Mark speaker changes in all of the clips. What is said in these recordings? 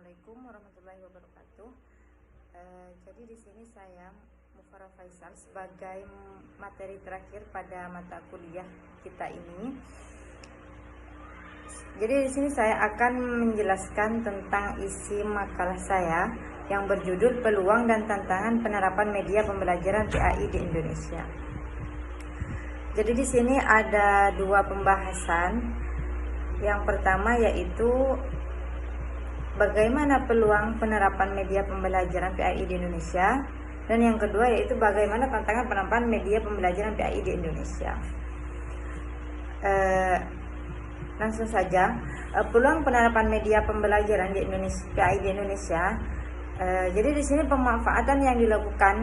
Speaker 1: Assalamualaikum warahmatullahi wabarakatuh. Jadi di sini saya Mufarah Faisal sebagai materi terakhir pada mata kuliah kita ini. Jadi di sini saya akan menjelaskan tentang isi makalah saya yang berjudul Peluang dan Tantangan Penerapan Media Pembelajaran PAI di Indonesia. Jadi di sini ada dua pembahasan. Yang pertama yaitu bagaimana peluang penerapan media pembelajaran PAI di Indonesia, dan yang kedua yaitu bagaimana tantangan penerapan media pembelajaran PAI di Indonesia. Langsung saja, peluang penerapan media pembelajaran di Indonesia, PAI di Indonesia. Jadi di sini pemanfaatan yang dilakukan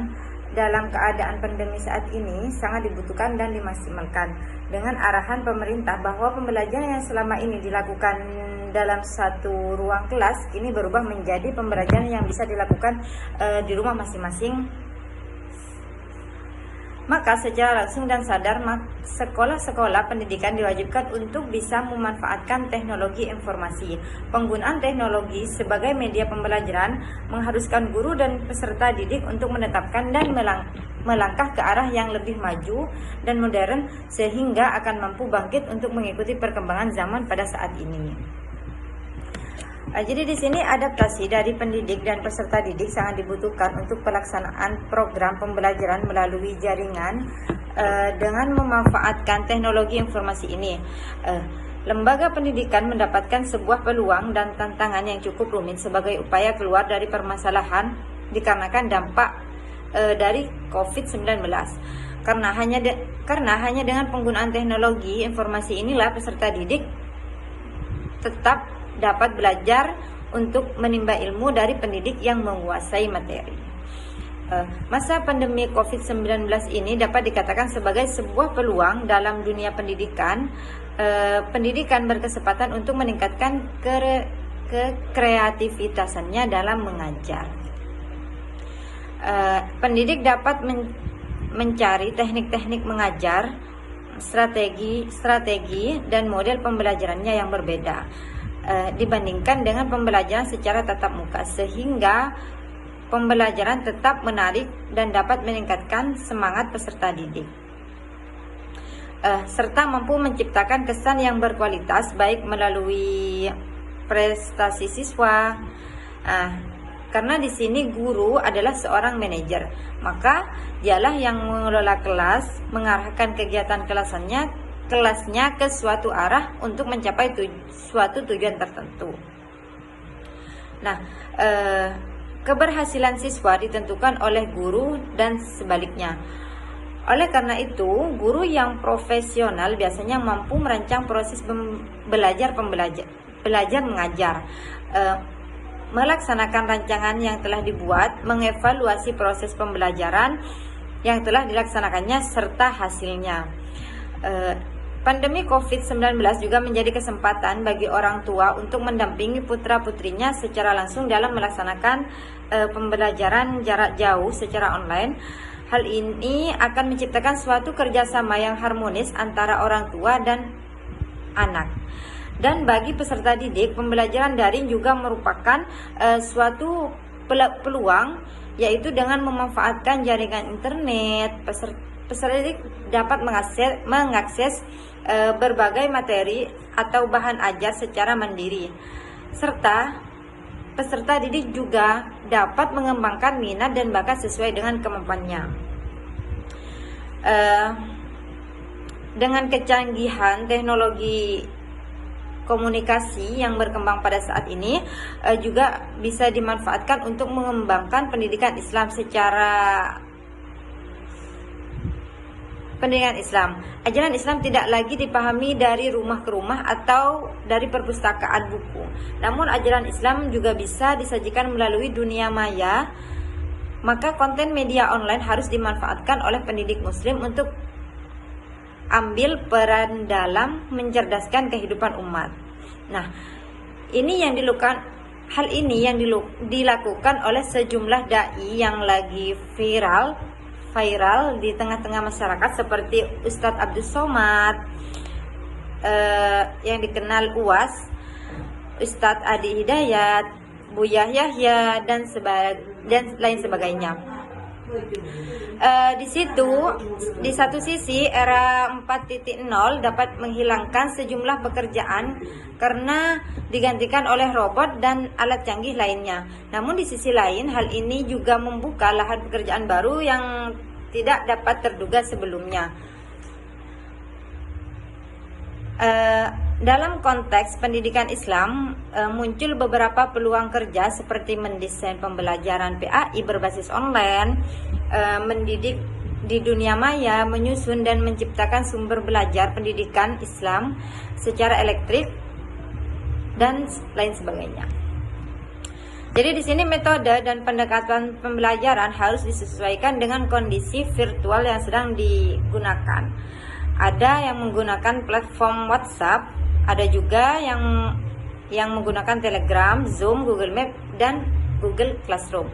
Speaker 1: dalam keadaan pandemi saat ini sangat dibutuhkan dan dimaksimalkan dengan arahan pemerintah bahwa pembelajaran yang selama ini dilakukan dalam satu ruang kelas ini berubah menjadi pembelajaran yang bisa dilakukan di rumah masing-masing. Maka secara langsung dan sadar sekolah-sekolah pendidikan diwajibkan untuk bisa memanfaatkan teknologi informasi. Penggunaan teknologi sebagai media pembelajaran mengharuskan guru dan peserta didik untuk menetapkan dan melangkah ke arah yang lebih maju dan modern sehingga akan mampu bangkit untuk mengikuti perkembangan zaman pada saat ini. Jadi di sini adaptasi dari pendidik dan peserta didik sangat dibutuhkan untuk pelaksanaan program pembelajaran melalui jaringan dengan memanfaatkan teknologi informasi ini. Lembaga pendidikan mendapatkan sebuah peluang dan tantangan yang cukup rumit sebagai upaya keluar dari permasalahan dikarenakan dampak dari COVID-19. Karena hanya dengan penggunaan teknologi informasi inilah peserta didik tetap dapat belajar untuk menimba ilmu dari pendidik yang menguasai materi. Masa pandemi COVID-19 ini dapat dikatakan sebagai sebuah peluang dalam dunia pendidikan. Pendidikan berkesempatan untuk meningkatkan kreativitasannya dalam mengajar. Pendidik dapat mencari teknik-teknik mengajar, strategi dan model pembelajarannya yang berbeda dibandingkan dengan pembelajaran secara tatap muka, sehingga pembelajaran tetap menarik dan dapat meningkatkan semangat peserta didik, serta mampu menciptakan kesan yang berkualitas baik melalui prestasi siswa. Karena di sini guru adalah seorang manajer, maka dialah yang mengelola kelas, mengarahkan kegiatan kelasnya ke suatu arah untuk mencapai suatu tujuan tertentu. Nah, keberhasilan siswa ditentukan oleh guru dan sebaliknya. Oleh karena itu, guru yang profesional biasanya mampu merancang proses belajar mengajar, melaksanakan rancangan yang telah dibuat, mengevaluasi proses pembelajaran yang telah dilaksanakannya serta hasilnya. Pandemi COVID-19 juga menjadi kesempatan bagi orang tua untuk mendampingi putra-putrinya secara langsung dalam melaksanakan pembelajaran jarak jauh secara online. Hal ini akan menciptakan suatu kerjasama yang harmonis antara orang tua dan anak. Dan bagi peserta didik, pembelajaran daring juga merupakan suatu peluang, yaitu dengan memanfaatkan jaringan internet, peserta didik dapat mengakses berbagai materi atau bahan ajar secara mandiri, serta peserta didik juga dapat mengembangkan minat dan bakat sesuai dengan kemampuannya. Dengan kecanggihan teknologi komunikasi yang berkembang pada saat ini juga bisa dimanfaatkan untuk mengembangkan pendidikan Islam Pendidikan Islam. Ajaran Islam tidak lagi dipahami dari rumah ke rumah atau dari perpustakaan buku. Namun ajaran Islam juga bisa disajikan melalui dunia maya. Maka konten media online harus dimanfaatkan oleh pendidik muslim untuk ambil peran dalam mencerdaskan kehidupan umat. Nah, hal ini yang dilakukan oleh sejumlah dai yang lagi viral di tengah-tengah masyarakat seperti Ustadz Abdul Somad yang dikenal UAS, Ustadz Adi Hidayat, Buya Yahya dan lain sebagainya. Di satu sisi era 4.0 dapat menghilangkan sejumlah pekerjaan karena digantikan oleh robot dan alat canggih lainnya. Namun di sisi lain, hal ini juga membuka lahan pekerjaan baru yang tidak dapat terduga sebelumnya. Dalam konteks pendidikan Islam, muncul beberapa peluang kerja seperti mendesain pembelajaran PAI berbasis online, mendidik di dunia maya, menyusun dan menciptakan sumber belajar pendidikan Islam secara elektrik, dan lain sebagainya. Jadi di sini metode dan pendekatan pembelajaran harus disesuaikan dengan kondisi virtual yang sedang digunakan. Ada yang menggunakan platform WhatsApp, ada juga yang menggunakan Telegram, Zoom, Google Map, dan Google Classroom.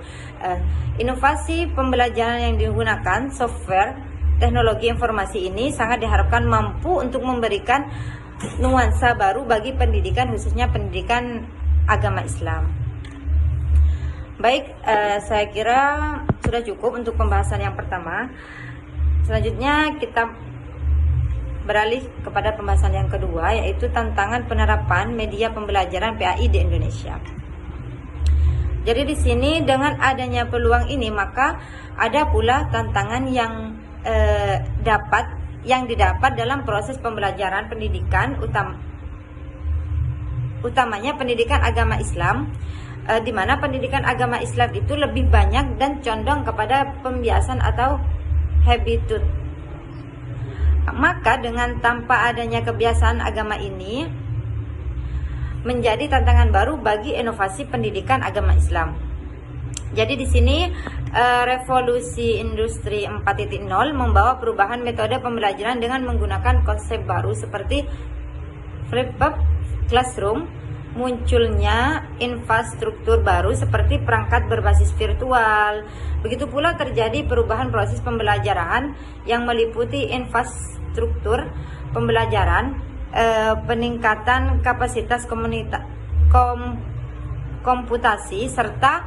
Speaker 1: Inovasi pembelajaran yang digunakan software teknologi informasi ini sangat diharapkan mampu untuk memberikan nuansa baru bagi pendidikan, khususnya pendidikan agama Islam. Baik, saya kira sudah cukup untuk pembahasan yang pertama. Selanjutnya kita beralih kepada pembahasan yang kedua, yaitu tantangan penerapan media pembelajaran PAI di Indonesia. Jadi di sini dengan adanya peluang ini, maka ada pula tantangan yang didapat dalam proses pembelajaran pendidikan, utamanya pendidikan agama Islam, di mana pendidikan agama Islam itu lebih banyak dan condong kepada pembiasan atau habitus. Maka dengan tanpa adanya kebiasaan agama ini menjadi tantangan baru bagi inovasi pendidikan agama Islam. Jadi di sini revolusi industri 4.0 membawa perubahan metode pembelajaran dengan menggunakan konsep baru seperti flipped classroom, munculnya infrastruktur baru seperti perangkat berbasis virtual. Begitu pula terjadi perubahan proses pembelajaran yang meliputi infrastruktur pembelajaran, peningkatan kapasitas komputasi, serta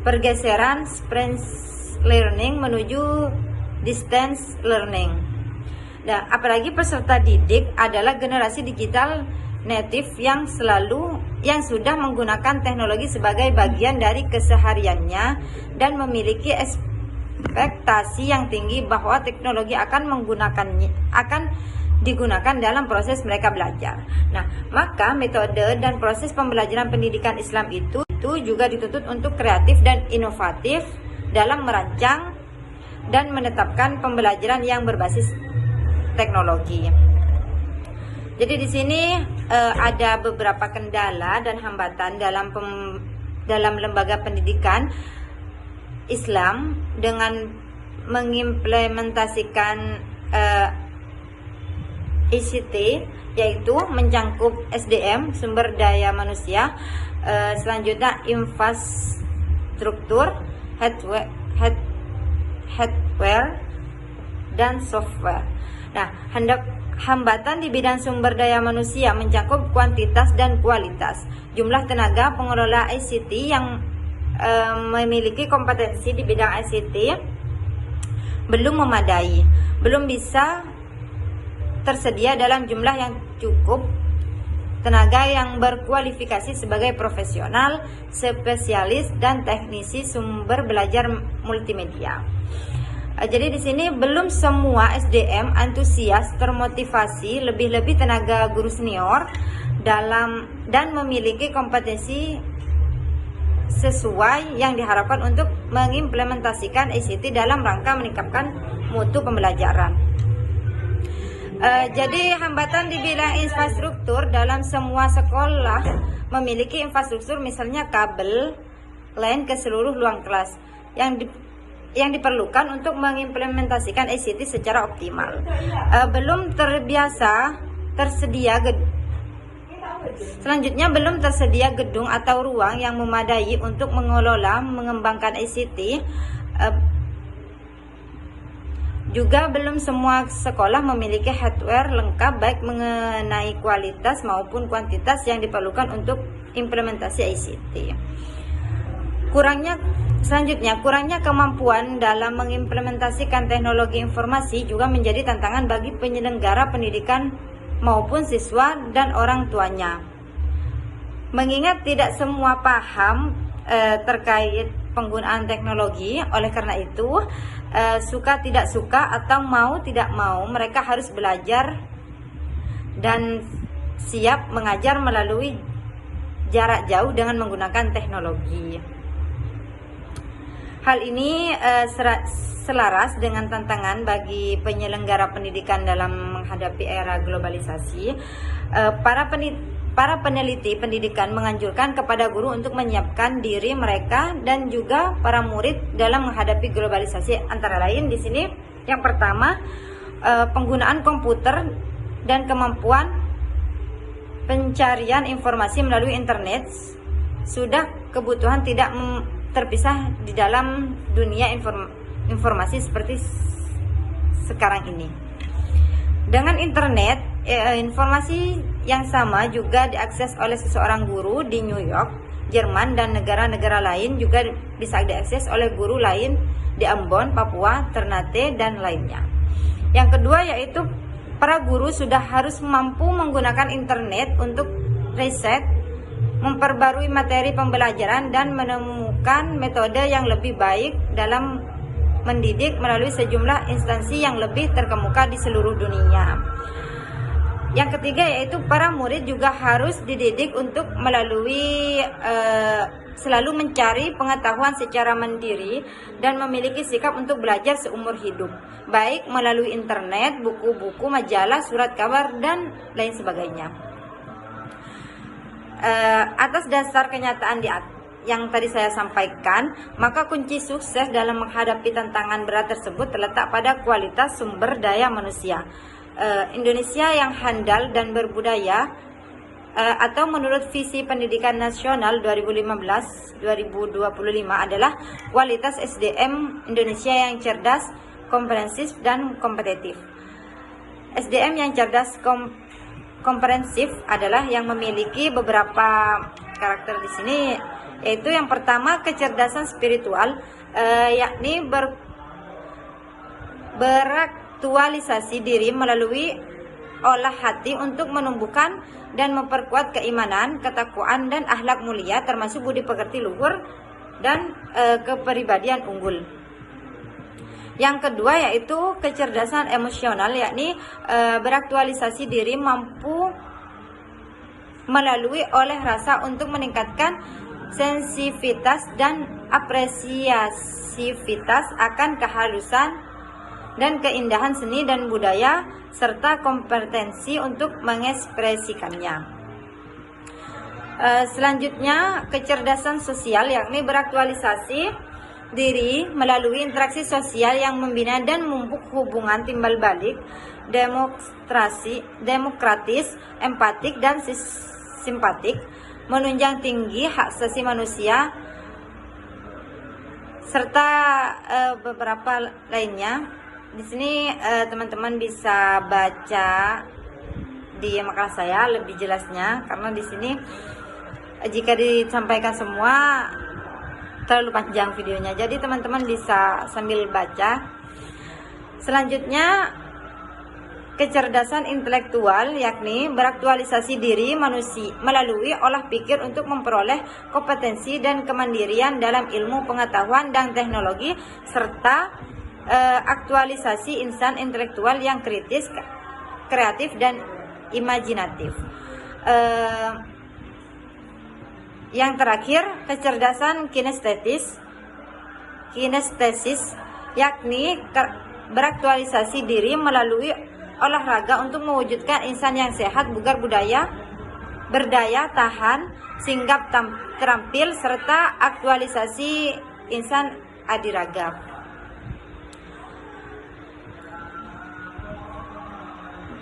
Speaker 1: pergeseran sprint learning menuju distance learning. Nah, apalagi peserta didik adalah generasi digital native yang sudah menggunakan teknologi sebagai bagian dari kesehariannya dan memiliki ekspektasi yang tinggi bahwa teknologi akan digunakan dalam proses mereka belajar. Nah, maka metode dan proses pembelajaran pendidikan Islam itu juga dituntut untuk kreatif dan inovatif dalam merancang dan menetapkan pembelajaran yang berbasis teknologi. Jadi di sini ada beberapa kendala dan hambatan dalam lembaga pendidikan Islam dengan mengimplementasikan ICT, yaitu mencangkup SDM, sumber daya manusia, selanjutnya infrastruktur, hardware, dan software. Nah, hambatan di bidang sumber daya manusia mencakup kuantitas dan kualitas. Jumlah tenaga pengelola ICT yang memiliki kompetensi di bidang ICT belum memadai, belum bisa tersedia dalam jumlah yang cukup tenaga yang berkualifikasi sebagai profesional, spesialis, dan teknisi sumber belajar multimedia. Jadi di sini belum semua SDM antusias termotivasi, lebih-lebih tenaga guru senior dan memiliki kompetensi sesuai yang diharapkan untuk mengimplementasikan ICT dalam rangka meningkatkan mutu pembelajaran. Jadi hambatan di bidang infrastruktur dalam semua sekolah memiliki infrastruktur, misalnya kabel LAN ke seluruh ruang kelas yang diperlukan untuk mengimplementasikan ICT secara optimal. Belum tersedia gedung atau ruang yang memadai untuk mengembangkan ICT. Juga belum semua sekolah memiliki hardware lengkap baik mengenai kualitas maupun kuantitas yang diperlukan untuk implementasi ICT. Kurangnya kemampuan dalam mengimplementasikan teknologi informasi juga menjadi tantangan bagi penyelenggara pendidikan maupun siswa dan orang tuanya. Mengingat tidak semua paham terkait penggunaan teknologi, oleh karena itu suka tidak suka atau mau tidak mau mereka harus belajar dan siap mengajar melalui jarak jauh dengan menggunakan teknologi. Hal ini selaras dengan tantangan bagi penyelenggara pendidikan dalam menghadapi era globalisasi. Para peneliti pendidikan menganjurkan kepada guru untuk menyiapkan diri mereka dan juga para murid dalam menghadapi globalisasi. Antara lain di sini yang pertama, penggunaan komputer dan kemampuan pencarian informasi melalui internet sudah kebutuhan tidak terpisah di dalam dunia informasi seperti sekarang ini. Dengan internet, informasi yang sama juga diakses oleh seseorang guru di New York, Jerman, dan negara-negara lain, juga bisa diakses oleh guru lain di Ambon, Papua, Ternate, dan lainnya. Yang kedua yaitu para guru sudah harus mampu menggunakan internet untuk riset, memperbarui materi pembelajaran, dan menemukan metode yang lebih baik dalam mendidik melalui sejumlah instansi yang lebih terkemuka di seluruh dunia. Yang ketiga yaitu para murid juga harus dididik untuk selalu mencari pengetahuan secara mandiri dan memiliki sikap untuk belajar seumur hidup, baik melalui internet, buku-buku, majalah, surat kabar, dan lain sebagainya. Atas dasar kenyataan yang tadi saya sampaikan, maka kunci sukses dalam menghadapi tantangan berat tersebut terletak pada kualitas sumber daya manusia. Indonesia yang handal dan berbudaya, atau menurut visi pendidikan nasional 2015-2025 adalah kualitas SDM Indonesia yang cerdas, komprehensif, dan kompetitif. SDM yang cerdas komprehensif adalah yang memiliki beberapa karakter di sini, yaitu yang pertama kecerdasan spiritual, yakni beraktualisasi diri melalui olah hati untuk menumbuhkan dan memperkuat keimanan, ketakwaan, dan akhlak mulia, termasuk budi pekerti luhur dan kepribadian unggul. Yang kedua yaitu kecerdasan emosional, yakni beraktualisasi diri mampu melalui oleh rasa untuk meningkatkan sensitivitas dan apresiasivitas akan kehalusan dan keindahan seni dan budaya, serta kompetensi untuk mengekspresikannya. Selanjutnya, kecerdasan sosial, yakni beraktualisasi diri melalui interaksi sosial yang membina dan memupuk hubungan timbal balik, demokratis, empatik, dan simpatik, menunjang tinggi hak asasi manusia, serta beberapa lainnya. Di sini teman-teman bisa baca di makalah saya lebih jelasnya, karena di sini jika disampaikan semua terlalu panjang videonya, jadi teman-teman bisa sambil baca. Selanjutnya, kecerdasan intelektual, yakni beraktualisasi diri manusia melalui olah pikir untuk memperoleh kompetensi dan kemandirian dalam ilmu pengetahuan dan teknologi, serta aktualisasi insan intelektual yang kritis, kreatif, dan imajinatif. Yang terakhir, kecerdasan kinestesis, yakni beraktualisasi diri melalui olahraga untuk mewujudkan insan yang sehat, bugar, berdaya tahan, sigap terampil, serta aktualisasi insan adiraga.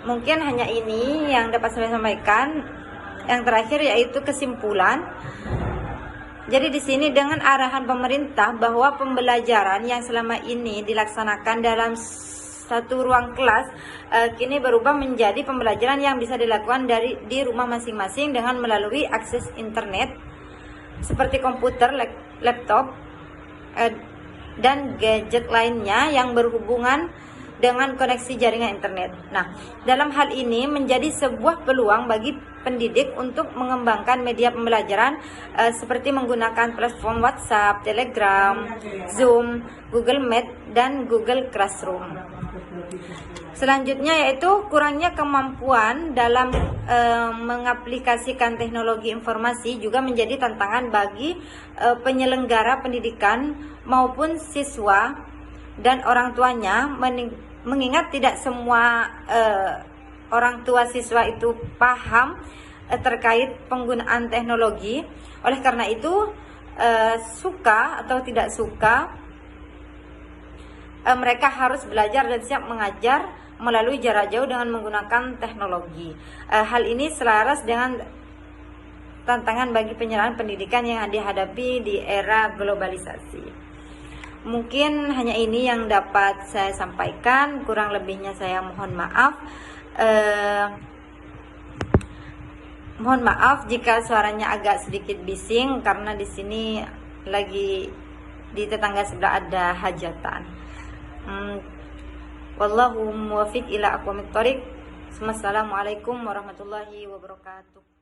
Speaker 1: Mungkin hanya ini yang dapat saya sampaikan. Yang terakhir yaitu kesimpulan. Jadi di sini dengan arahan pemerintah bahwa pembelajaran yang selama ini dilaksanakan dalam satu ruang kelas kini berubah menjadi pembelajaran yang bisa dilakukan di rumah masing-masing dengan melalui akses internet. seperti komputer, laptop, dan gadget lainnya yang berhubungan dengan koneksi jaringan internet. Nah, dalam hal ini menjadi sebuah peluang bagi pendidik untuk mengembangkan media pembelajaran seperti menggunakan platform WhatsApp, Telegram, Zoom, Google Meet, dan Google Classroom. Selanjutnya yaitu kurangnya kemampuan dalam mengaplikasikan teknologi informasi juga menjadi tantangan bagi penyelenggara pendidikan maupun siswa dan orang tuanya, mengingat tidak semua orang tua siswa itu paham terkait penggunaan teknologi. Oleh karena itu, suka atau tidak suka, mereka harus belajar dan siap mengajar melalui jarak jauh dengan menggunakan teknologi. Hal ini selaras dengan tantangan bagi penyerahan pendidikan yang dihadapi di era globalisasi. Mungkin hanya ini yang dapat saya sampaikan, kurang lebihnya saya mohon maaf. Mohon maaf jika suaranya agak sedikit bising karena di sini lagi di tetangga sebelah ada hajatan. Wallahu muwaffiq ila aqwamit thoriq. Wassalamualaikum warahmatullahi wabarakatuh.